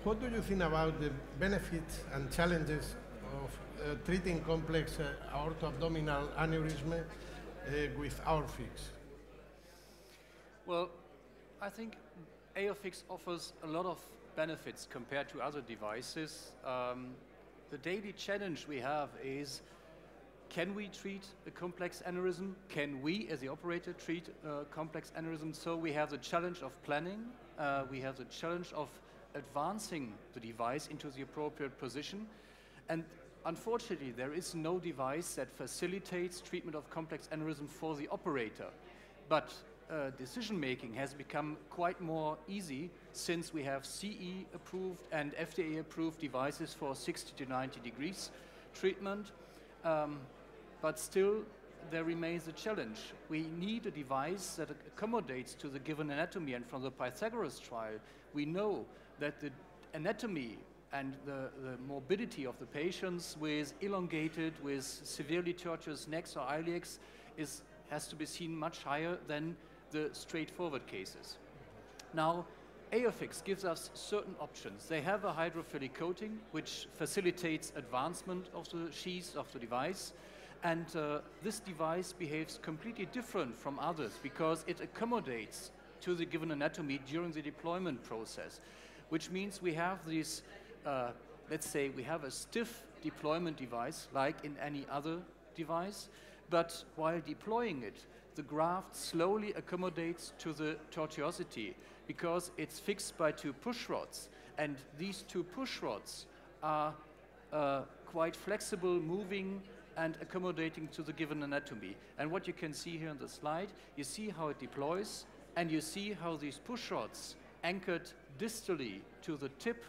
what do you think about the benefits and challenges of treating complex aorto-abdominal aneurysm with AORFIX? Well, I think AORFIX offers a lot of benefits compared to other devices. The daily challenge we have is, can we treat a complex aneurysm? Can we, as the operator, treat a complex aneurysm? So we have the challenge of planning. We have the challenge of advancing the device into the appropriate position. And unfortunately, there is no device that facilitates treatment of complex aneurysm for the operator. But decision-making has become quite more easy since we have CE-approved and FDA-approved devices for 60 to 90 degrees treatment. But still, there remains a challenge. We need a device that accommodates to the given anatomy. And from the Pythagoras trial, we know that the anatomy and the morbidity of the patients with elongated, with severely tortuous necks or iliacs has to be seen much higher than the straightforward cases. Now, AORFIX gives us certain options. They have a hydrophilic coating, which facilitates advancement of the sheath of the device. And this device behaves completely different from others because it accommodates to the given anatomy during the deployment process, which means we have this, let's say we have a stiff deployment device like in any other device, but while deploying it, the graft slowly accommodates to the tortuosity because it's fixed by two push rods. And these two push rods are quite flexible, moving and accommodating to the given anatomy. And what you can see here on the slide, you see how it deploys, and you see how these push rods anchored distally to the tip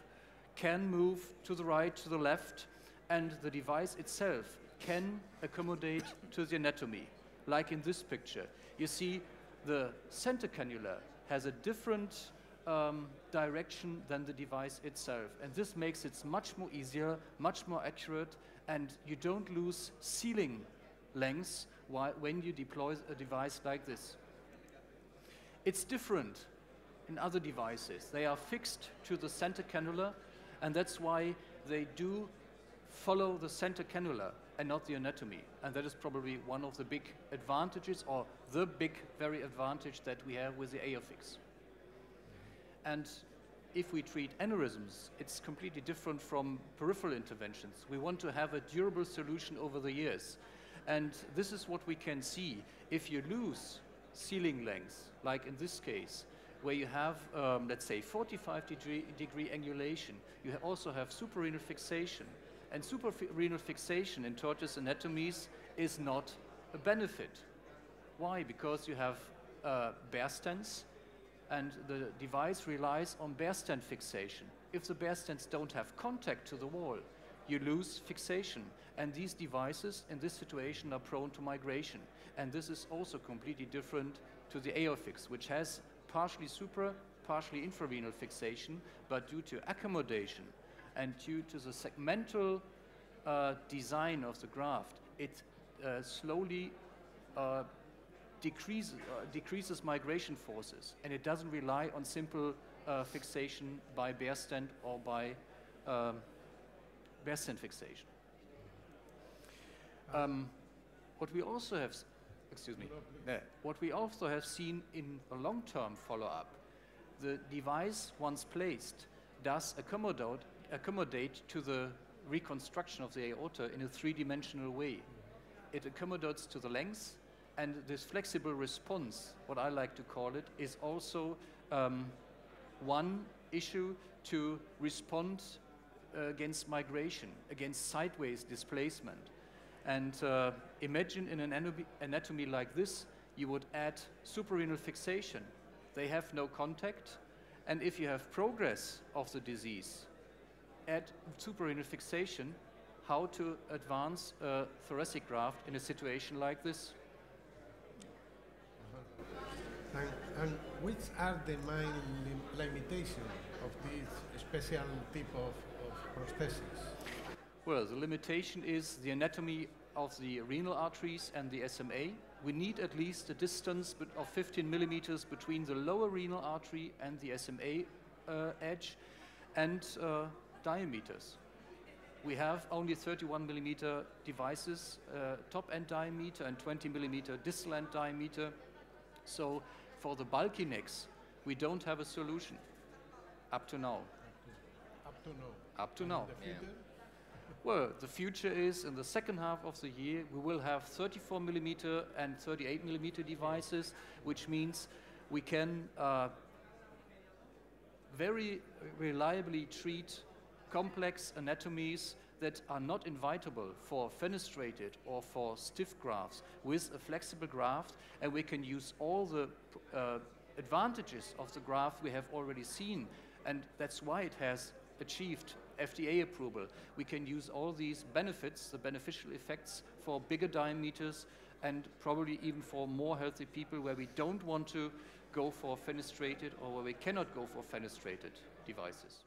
can move to the right, to the left, and the device itself can accommodate to the anatomy. Like in this picture, you see the center cannula has a different direction than the device itself. And this makes it much more easier, much more accurate, and you don't lose sealing lengths when you deploy a device like this. It's different in other devices. They are fixed to the center cannula, and that's why they do follow the center cannula and not the anatomy. And that is probably one of the big advantages, or the big, very advantage that we have with the AORFIX. And if we treat aneurysms, it's completely different from peripheral interventions. We want to have a durable solution over the years. And this is what we can see. If you lose sealing length, like in this case, where you have, let's say, 45-degree angulation, you also have suprarenal fixation. And suprarenal fixation in tortuous anatomies is not a benefit. Why? Because you have bear stents, and the device relies on bear stent fixation. If the bear stents don't have contact to the wall, you lose fixation. And these devices in this situation are prone to migration. And this is also completely different to the AORFIX, which has partially supra, partially infrarenal fixation, but due to accommodation and due to the segmental design of the graft, it slowly decreases migration forces, and it doesn't rely on simple fixation by bear stent or by bear stent fixation. What we also have, what we also have seen in a long-term follow-up, the device, once placed, does accommodate to the reconstruction of the aorta in a three-dimensional way. It accommodates to the length, and this flexible response, what I like to call it, is also one issue to respond against migration, against sideways displacement. And imagine in an anatomy like this, you would add suprarenal fixation. They have no contact, and if you have progress of the disease, add suprarenal fixation, how to advance a thoracic graft in a situation like this. And which are the main limitations of this special type of prosthesis? Well, the limitation is the anatomy of the renal arteries and the SMA. We need at least a distance of 15 millimeters between the lower renal artery and the SMA edge. and diameters. We have only 31 millimeter devices, top end diameter, and 20 millimeter distal end diameter. So for the bulky necks, we don't have a solution up to now. Up to now. Up to now. The future? Well, the future is in the second half of the year, we will have 34 millimeter and 38 millimeter devices, which means we can very reliably treat complex anatomies that are not invitable for fenestrated or for stiff grafts with a flexible graft, and we can use all the advantages of the graft we have already seen, and that's why it has achieved FDA approval. We can use all these benefits, the beneficial effects, for bigger diameters and probably even for more healthy people where we don't want to go for fenestrated or where we cannot go for fenestrated devices.